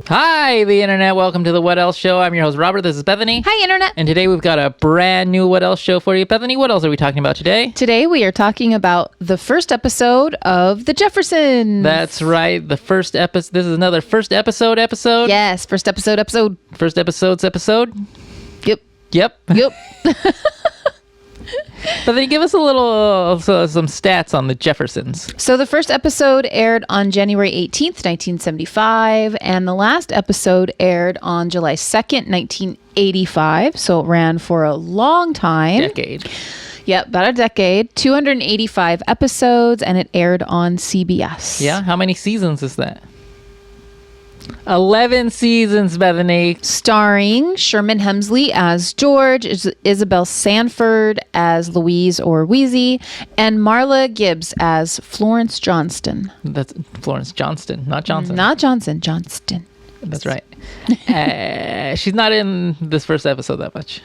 Hi, the internet. Welcome to the What Else Show. I'm your host, Robert. This is Bethany. Hi, internet. And today we've got a brand new What Else Show for you. Bethany, what else are we talking about today? Today we are talking about the first episode of The Jeffersons. That's right. The first episode. This is another first episode. Yes, first episode. First episode. Yep. Yep. Yep. Bethany, give us a little, some stats on the Jeffersons. So the first episode aired on January 18th, 1975, and the last episode aired on July 2nd, 1985. So it ran for a long time. Decade. Yep, about a decade. 285 episodes, and it aired on CBS. Yeah? How many seasons is that? 11 seasons, Bethany. Starring Sherman Hemsley as George, Isabel Sanford as Louise or Wheezy, and Marla Gibbs as Florence Johnston. That's Florence Johnston, not Johnson. Not Johnson, Johnston. That's right. She's not in this first episode that much.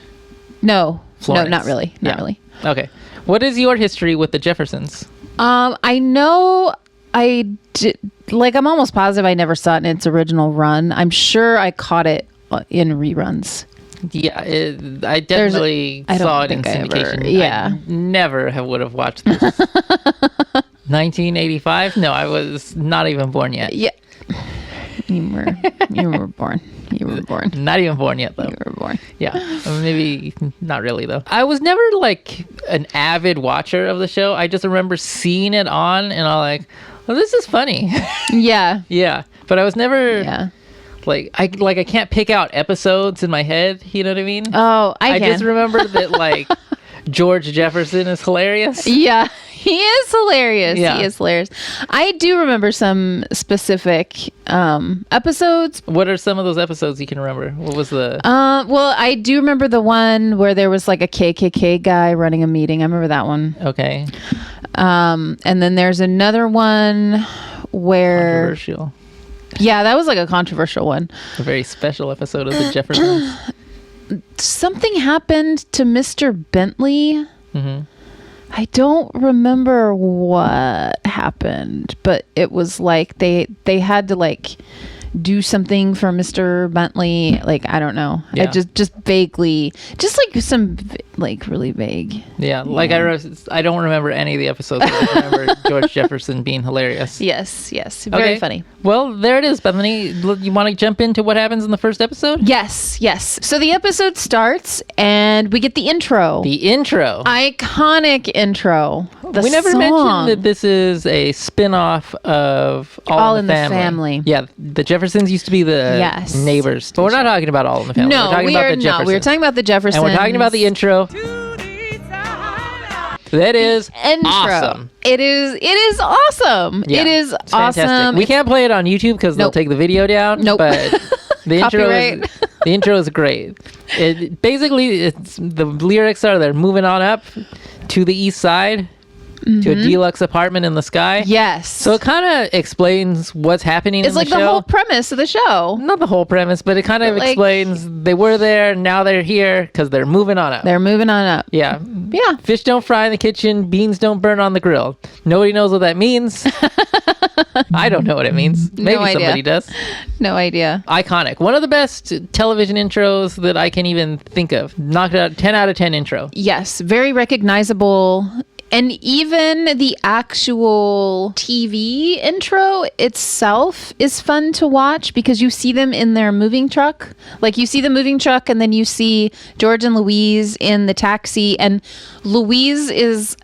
No, Florence. no, not really. Not Yeah. really. Okay. What is your history with the Jeffersons? I know I did, I'm almost positive I never saw it in its original run. I'm sure I caught it in reruns. Yeah, I definitely saw it in syndication. I never would have watched this. 1985? No, I was not even born yet. Yeah. You were born. You were born. Not even born yet, though. You were born. Yeah. Maybe not really, though. I was never like an avid watcher of the show. I just remember seeing it on and I'm like, well, this is funny. Yeah. Yeah. But I was never Yeah. I can't pick out episodes in my head. You know what I mean? Oh, I can. just remember that George Jefferson is hilarious. Yeah, he is hilarious. Yeah. He is hilarious. I do remember some specific episodes. What are some of those episodes you can remember? What was the... Well, I do remember the one where there was like a KKK guy running a meeting. I remember that one. Okay. And then there's another one where... Controversial. Yeah, that was like a controversial one. A very special episode of the Jeffersons. Something happened to Mr. Bentley. Mm-hmm. I don't remember what happened, but it was like they had to do something for Mr. Bentley. I don't know. Yeah. I just vaguely, just some really vague. Yeah, I don't remember any of the episodes. But I remember George Jefferson being hilarious. Yes, very funny. Well, there it is, Bethany. You want to jump into what happens in the first episode? Yes. So the episode starts and we get the intro. The intro. Iconic intro. We never mentioned that this is a spin-off of All in the Family. Yeah, the Jeffersons used to be the neighbors. But we're not talking about All in the Family. No, we're talking about the Jeffersons. We're talking about the Jeffersons. And we're talking about the intro. That is awesome. It is awesome. Yeah, it is it's awesome. Fantastic. We can't play it on YouTube because they'll take the video down. Nope. But the Copyright. intro is great. It's the lyrics are they're moving on up to the east side. To a deluxe apartment in the sky. Yes. So it kind of explains what's happening in the show. It's like the whole premise of the show. Not the whole premise, but it kind of explains they were there, now they're here because they're moving on up. They're moving on up. Yeah. Yeah. Fish don't fry in the kitchen, beans don't burn on the grill. Nobody knows what that means. I don't know what it means. Maybe somebody does. No idea. Iconic. One of the best television intros that I can even think of. Knocked out 10 out of 10 intro. Yes. Very recognizable. And even the actual TV intro itself is fun to watch because you see them in their moving truck. You see the moving truck and then you see George and Louise in the taxi and Louise is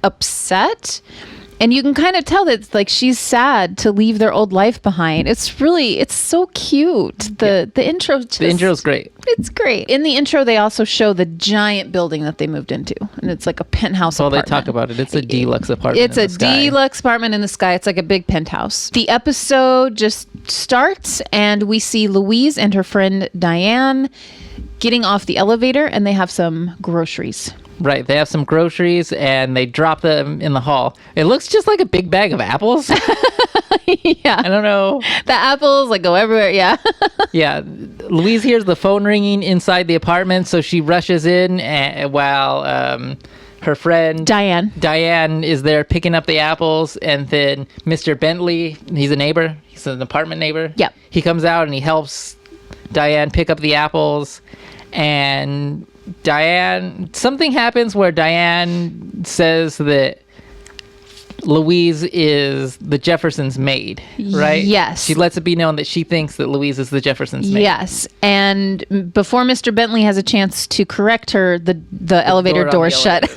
upset. And you can kind of tell that she's sad to leave their old life behind. It's so cute. The intro. The intro's great. It's great. In the intro, they also show the giant building that they moved into. And it's like a penthouse apartment. They talk about it. It's a deluxe apartment It's a deluxe apartment in the sky. It's like a big penthouse. The episode just starts and we see Louise and her friend Diane getting off the elevator and they have some groceries. Right. They have some groceries and they drop them in the hall. It looks just like a big bag of apples. Yeah. I don't know. The apples go everywhere. Yeah. Yeah. Louise hears the phone ringing inside the apartment. So she rushes in while her friend Diane is there picking up the apples, and then Mr. Bentley, he's a neighbor, he's an apartment neighbor. Yep. He comes out and he helps Diane pick up the apples, and something happens where Diane says that Louise is the Jeffersons' maid, right? Yes. She lets it be known that she thinks that Louise is the Jeffersons' maid. Yes. And before Mr. Bentley has a chance to correct her, the elevator door shut.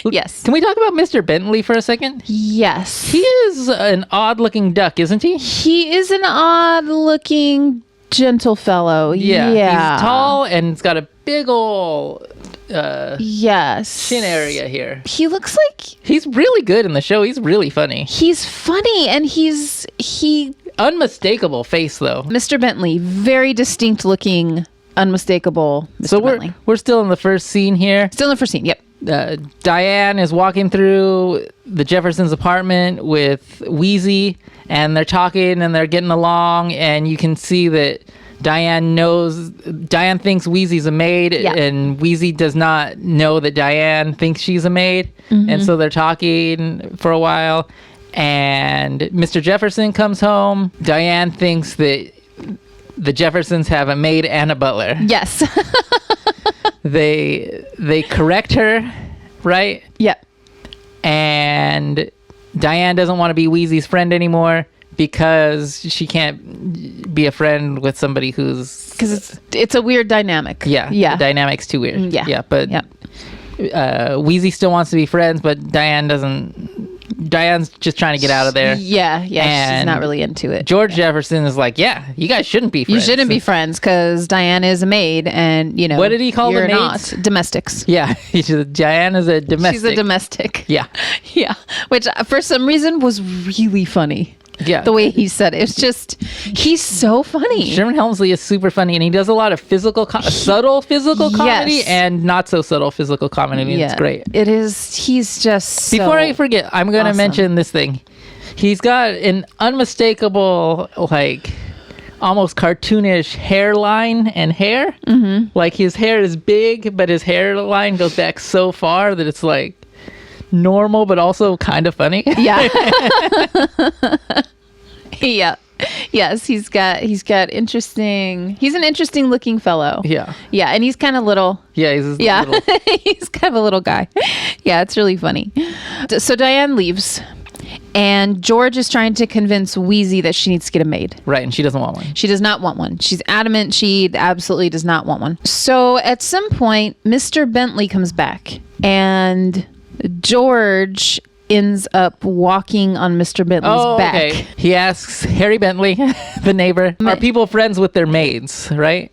Yes. Can we talk about Mr. Bentley for a second? Yes. He is an odd-looking duck, isn't he? He is an odd-looking, gentle fellow. Yeah. He's tall and he's got a big ol' shin area here. He looks like he's really good in the show. He's really funny. He's funny, and he unmistakable face though. Mr. Bentley, very distinct looking, unmistakable Mr. Bentley. We're still in the first scene here. Still in the first scene. Yep. Diane is walking through the Jeffersons' apartment with Wheezy, and they're talking and they're getting along, and you can see that Diane thinks Wheezy's a maid, and Wheezy does not know that Diane thinks she's a maid. Mm-hmm. And so they're talking for a while, and Mr. Jefferson comes home. Diane thinks that the Jeffersons have a maid and a butler. Yes. They correct her, right? Yep. And Diane doesn't want to be Wheezy's friend anymore, because she can't be a friend with somebody because it's a weird dynamic. Yeah. The dynamic's too weird. Yeah. But Wheezy still wants to be friends, but Diane doesn't. Diane's just trying to get out of there. Yeah. And she's not really into it. George Jefferson is like, you guys shouldn't be friends. You shouldn't be friends because Diane is a maid, and what did he call the maids? Not domestics. Yeah, Diane is a domestic. She's a domestic. Yeah. Which for some reason was really funny. Yeah. The way he said it. It's just, he's so funny. Sherman Hemsley is super funny, and he does a lot of subtle physical comedy and not so subtle physical comedy. It's great. It is. He's just so Before I forget, I'm going to mention this thing. He's got an unmistakable, almost cartoonish hairline and hair. Mm-hmm. Like his hair is big, but his hairline goes back so far that it's normal, but also kind of funny. Yeah. Yeah. Yes, he's interesting. He's an interesting looking fellow. Yeah. Yeah, and he's kind of little. Yeah, little. He's kind of a little guy. Yeah, it's really funny. So Diane leaves, and George is trying to convince Wheezy that she needs to get a maid. Right, and she doesn't want one. She does not want one. She's adamant she absolutely does not want one. So at some point, Mr. Bentley comes back, and George ends up walking on Mr. Bentley's back. Okay. He asks Harry Bentley, the neighbor, are people friends with their maids, right?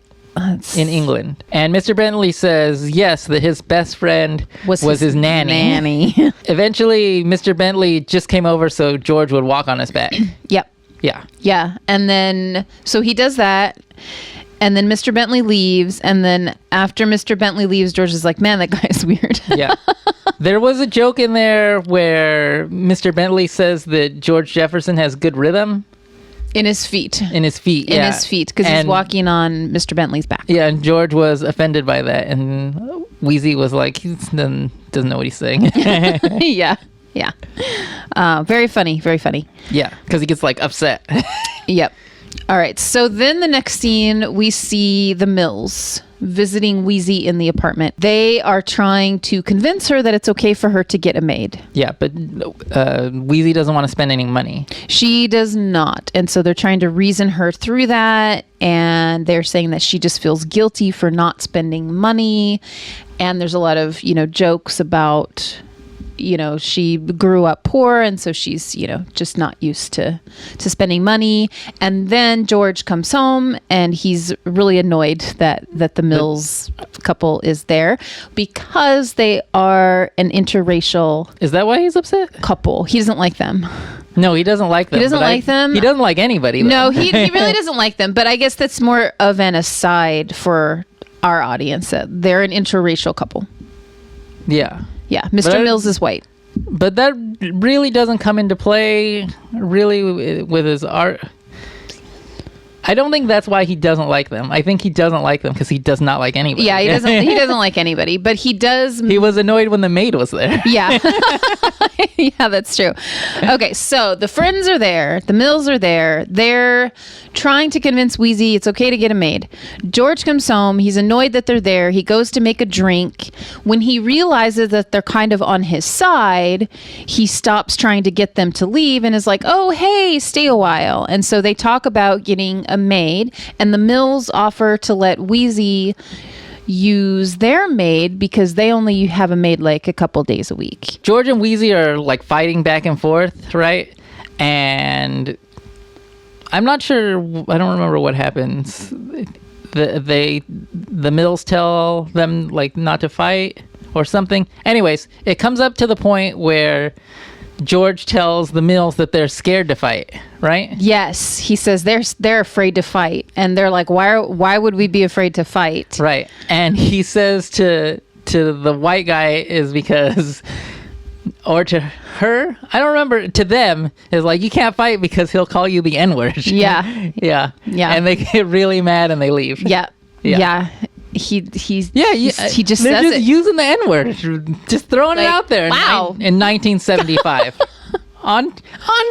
In England. And Mr. Bentley says yes, that his best friend was his nanny. Eventually, Mr. Bentley just came over so George would walk on his back. Yep. Yeah. And then, so he does that. And then Mr. Bentley leaves. And then after Mr. Bentley leaves, George is like, man, that guy's weird. Yeah. There was a joke in there where Mr. Bentley says that George Jefferson has good rhythm. In his feet. In his feet, because he's walking on Mr. Bentley's back. Yeah, and George was offended by that. And Wheezy was like, he doesn't know what he's saying. Yeah. Very funny. Yeah, because he gets upset. Yep. All right. So then the next scene, we see the Mills visiting Wheezy in the apartment. They are trying to convince her that it's okay for her to get a maid. Yeah, but Wheezy doesn't want to spend any money. She does not. And so they're trying to reason her through that. And they're saying that she just feels guilty for not spending money. And there's a lot of, jokes about, she grew up poor, and so she's, just not used to spending money. And then George comes home, and he's really annoyed that the Mills couple is there because they are an interracial. Is that why he's upset? Couple. He doesn't like them. No, he doesn't like them. He doesn't like them. He doesn't like anybody, though. No, he really doesn't like them. But I guess that's more of an aside for our audience. They're an interracial couple. Yeah. Yeah, Mr. Mills is white. But that really doesn't come into play, really, with his art. I don't think that's why he doesn't like them. I think he doesn't like them because he does not like anybody. Yeah, he doesn't like anybody, but he does. He was annoyed when the maid was there. Yeah. Yeah, that's true. Okay, so the friends are there. The Mills are there. They're trying to convince Wheezy it's okay to get a maid. George comes home. He's annoyed that they're there. He goes to make a drink. When he realizes that they're kind of on his side, he stops trying to get them to leave and is like, oh, hey, stay a while. And so they talk about getting a maid, and the Mills offer to let Wheezy use their maid because they only have a maid like a couple days a week. George and Wheezy are like fighting back and forth, right? And I'm not sure. I don't remember what happens. The Mills tell them like not to fight or something. Anyways, it comes up to the point where George tells the Mills that they're scared to fight, right? Yes, he says they're afraid to fight, and they're like, why would we be afraid to fight? Right. And he says to the white guy is because, or to her, I don't remember, to them is like, you can't fight because he'll call you the N-word. Yeah. Yeah. Yeah. And they get really mad and they leave. Yeah. Yeah. Yeah. He just they're says just it. using the N-word, just throwing it Like, out there. wow. In 1975 on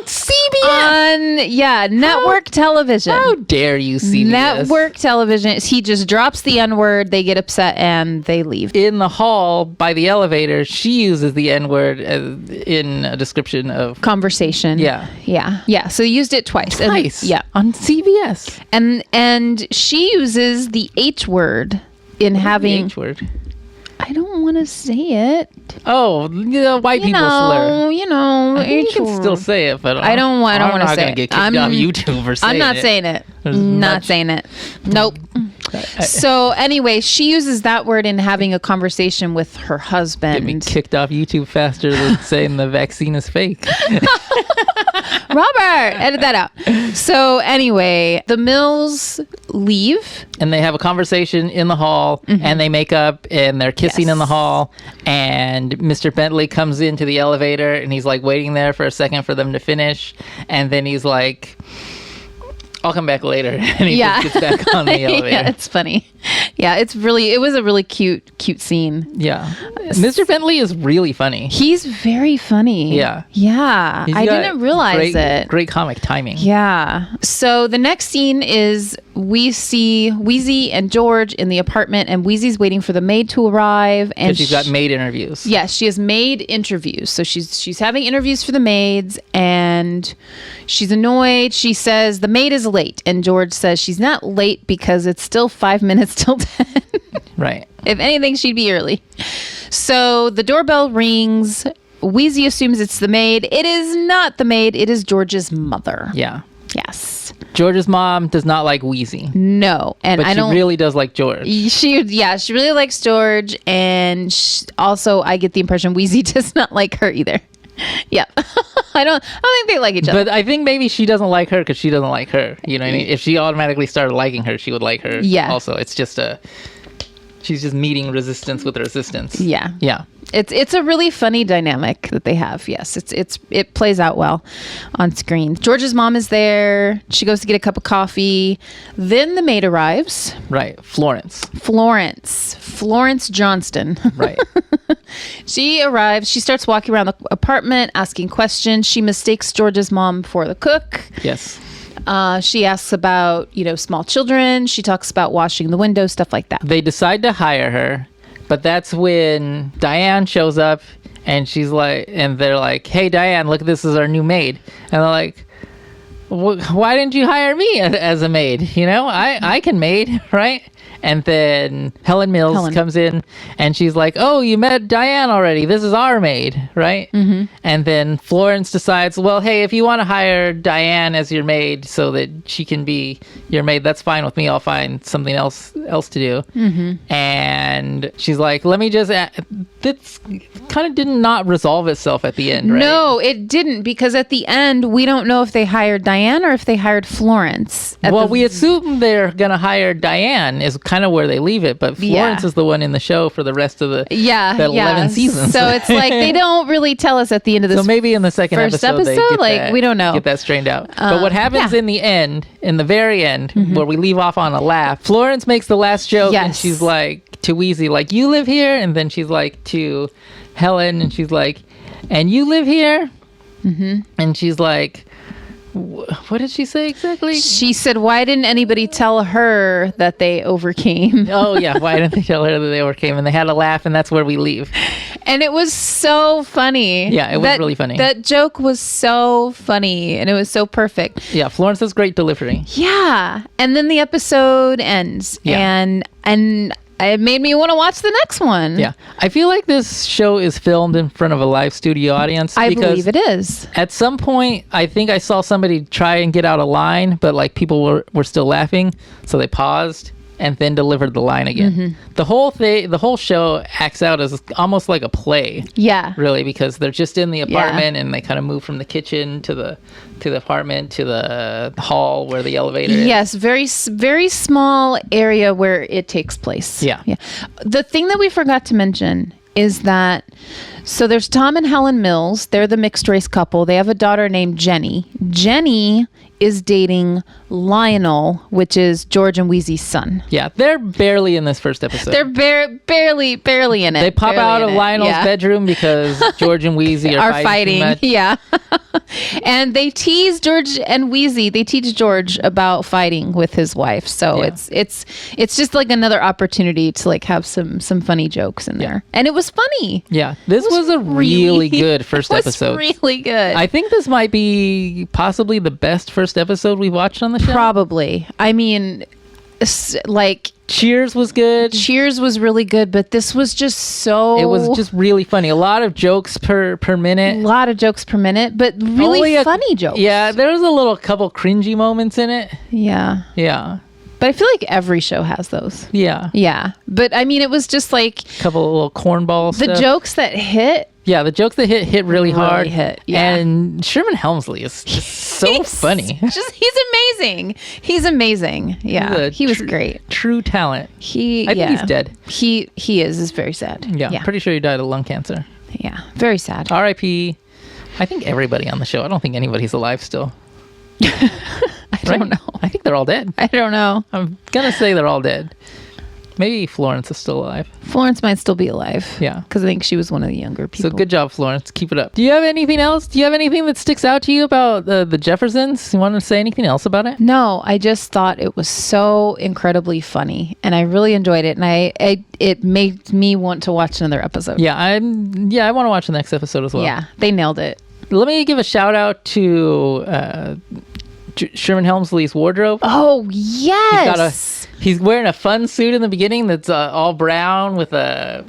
CBS. Network television. How dare you, CBS? Network television. He just drops the N-word, they get upset, and they leave. In the hall by the elevator, she uses the N-word in a description of Conversation. Yeah. Yeah. So he used it twice. Twice. Yeah. On CBS. And she uses the H word in having. H-word. I don't want to say it. Oh, the white people slur. I think you can still say it, but I don't want to say I'm not going to it. get kicked off YouTube for saying it. I'm not saying it. There's Not much- saying it. Nope. So anyway, she uses that word in having a conversation with her Get me husband. kicked off YouTube faster than saying the vaccine is fake. Robert, edit that out. So anyway, the Mills leave. And they have a conversation in the hall, and they make up, and they're kissing in the Yes. hall. And Mr. Bentley comes into the elevator, and he's like waiting there for a second for them to finish. And then he's like, I'll come back later. And he just gets back on the elevator. Yeah, it's funny. Yeah, it was a really cute scene. Yeah. Mr. Bentley is really funny. He's very funny. Yeah. Yeah. He's I got didn't realize it. Great comic timing. Yeah. So the next scene is we see Wheezy and George in the apartment, and Wheezy's waiting for the maid to arrive. And Because she's got maid interviews. Yes, she has maid interviews. So she's having interviews for the maids, and she's annoyed. She says the maid is late, and George says she's not late because it's still 5 minutes till 10. Right. If anything, she'd be early. So the doorbell rings. Wheezy assumes it's the maid. It is not the maid. It is George's mother. Yeah. Yes. George's mom does not like Wheezy. No. And But I she don't really does like George. She really likes George, and also I get the impression Wheezy does not like her either. Yep. I don't think they like each other. But I think maybe she doesn't like her because she doesn't like her. You know what I mean? If she automatically started liking her, she would like her. Yeah. Also, it's just she's just meeting resistance with resistance. Yeah. Yeah. It's a really funny dynamic that they have. Yes, it plays out well on screen. George's mom is there. She goes to get a cup of coffee. Then the maid arrives. Right. Florence Johnston. Right. She arrives. She starts walking around the apartment, asking questions. She mistakes George's mom for the cook. Yes. She asks about, small children. She talks about washing the windows, stuff like that. They decide to hire her, but that's when Diane shows up, and she's like, and they're like, "Hey, Diane, look, this is our new maid." And they're like, "Why didn't you hire me as a maid? I can maid, right?" And then Helen Mills comes in, and she's like, "Oh, you met Diane already. This is our maid, right?" Mm-hmm. And then Florence decides, well, hey, if you want to hire Diane as your maid so that she can be your maid, that's fine with me. I'll find something else to do. Mm-hmm. And she's like, let me just... This kind of did not resolve itself at the end, right? No, it didn't, because at the end, we don't know if they hired Diane or if they hired Florence. Well, we assume they're going to hire Diane, kind of where they leave it. But Florence is the one in the show for the rest of the 11 seasons. So it's like they don't really tell us at the end of this. So maybe in the second episode they get like we don't know, get that straightened out. But what happens in the end, in the very end, where we leave off on a laugh, Florence makes the last joke and she's like to Weezy, like, you live here, and then she's like to Helen, and she's like, and you live here, and she's like, what did she say exactly? She said, why didn't anybody tell her that they overcame? Oh, yeah. Why didn't they tell her that they overcame? And they had a laugh, and that's where we leave. And it was so funny. Yeah, it was really funny. That joke was so funny, and it was so perfect. Yeah, Florence has great delivery. Yeah. And then the episode ends. Yeah. And it made me want to watch the next one. Yeah. I feel like this show is filmed in front of a live studio audience. I believe it is. At some point, I think I saw somebody try and get out a line, but like people were still laughing, so they paused and then delivered the line again. The whole show acts out as almost like a play. Yeah. Really, because they're just in the apartment and they kind of move from the kitchen to the apartment to the hall where the elevator is. Yes, very small area where it takes place. Yeah. The thing that we forgot to mention is that so there's Tom and Helen Mills. They're the mixed race couple. They have a daughter named Jenny. Jenny is dating Lionel, which is George and Wheezy's son. Yeah, they're barely in this first episode. They're barely in it. They pop out of Lionel's bedroom because George and Wheezy are fighting. Too much. Yeah. And they tease George and Wheezy. They teach George about fighting with his wife. So it's just like another opportunity to like have some funny jokes in there. And it was funny. Yeah. This was a really good first episode. Really good. I think this might be possibly the best first episode we've watched on the show. Probably. I mean, like Cheers was good. Cheers was really good, but this was just so... It was just really funny. A lot of jokes per minute. A lot of jokes per minute, but really funny jokes. Yeah, there was a couple cringy moments in it. Yeah. Yeah. But I feel like every show has those. Yeah. Yeah. But I mean, it was just like... A couple of little cornball stuff. The jokes that hit... Yeah, the jokes that hit really hard. Yeah. And Sherman Helmsley is just so funny. He's amazing. He's amazing. Yeah. He was great. True talent. I think he's dead. He is. It's very sad. Yeah. Pretty sure he died of lung cancer. Yeah. Very sad. R.I.P. I think everybody on the show. I don't think anybody's alive still. I don't know. I think they're all dead. I don't know. I'm going to say they're all dead. Maybe Florence is still alive. Florence might still be alive. Yeah. Because I think she was one of the younger people. So good job, Florence. Keep it up. Do you have anything else? Do you have anything that sticks out to you about the Jeffersons? You want to say anything else about it? No, I just thought it was so incredibly funny. And I really enjoyed it. And it made me want to watch another episode. Yeah, I want to watch the next episode as well. Yeah, they nailed it. Let me give a shout out to Sherman Helmsley's wardrobe. Oh, yes. He's wearing a fun suit in the beginning that's all brown with a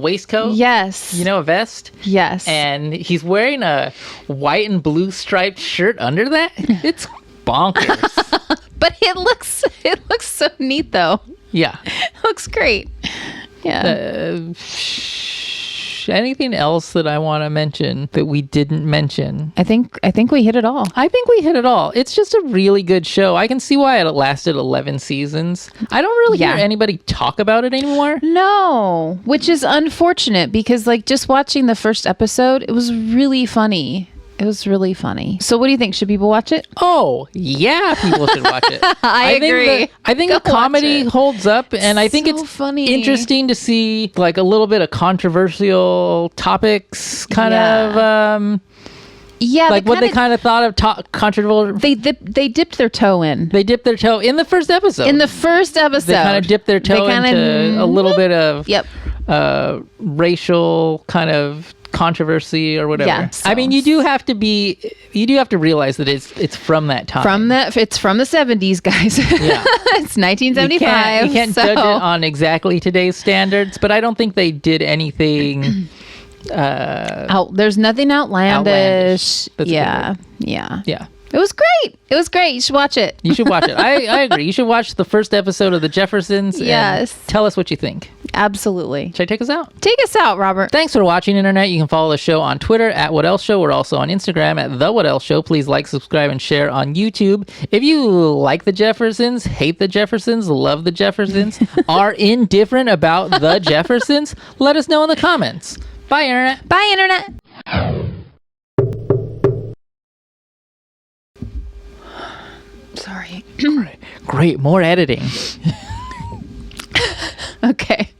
waistcoat. Yes. A vest. Yes. And he's wearing a white and blue striped shirt under that. It's bonkers. But it looks so neat though. Yeah. It looks great. Yeah. Anything else that I want to mention that we didn't mention? I think we hit it all. I think we hit it all. It's just a really good show. I can see why it lasted 11 seasons. I don't really hear anybody talk about it anymore. No, which is unfortunate because like just watching the first episode, it was really funny. It was really funny. So what do you think? Should people watch it? Oh, yeah, people should watch it. I agree. I think the comedy holds up, and I think it's funny. Interesting to see like a little bit of controversial topics kind of... like what they kind of thought of controversial. They dipped their toe in. They dipped their toe in the first episode. In the first episode. They kind of dipped their toe into a little bit of racial kind of controversy or whatever. Yeah, so. I mean, you do have to realize that it's from that time. It's from the 70s, guys. Yeah. It's 1975. You can't judge it on exactly today's standards, but I don't think they did anything there's nothing outlandish. That's yeah. It was great. It was great. You should watch it. You should watch it. I agree. You should watch the first episode of The Jeffersons. Yes. And tell us what you think. Absolutely. Should I take us out? Take us out, Robert. Thanks for watching, Internet. You can follow the show on Twitter at What Else Show. We're also on Instagram at The What Else Show. Please like, subscribe, and share on YouTube. If you like The Jeffersons, hate The Jeffersons, love The Jeffersons, are indifferent about The Jeffersons, let us know in the comments. Bye, Internet. Bye, Internet. Sorry. Great. More editing.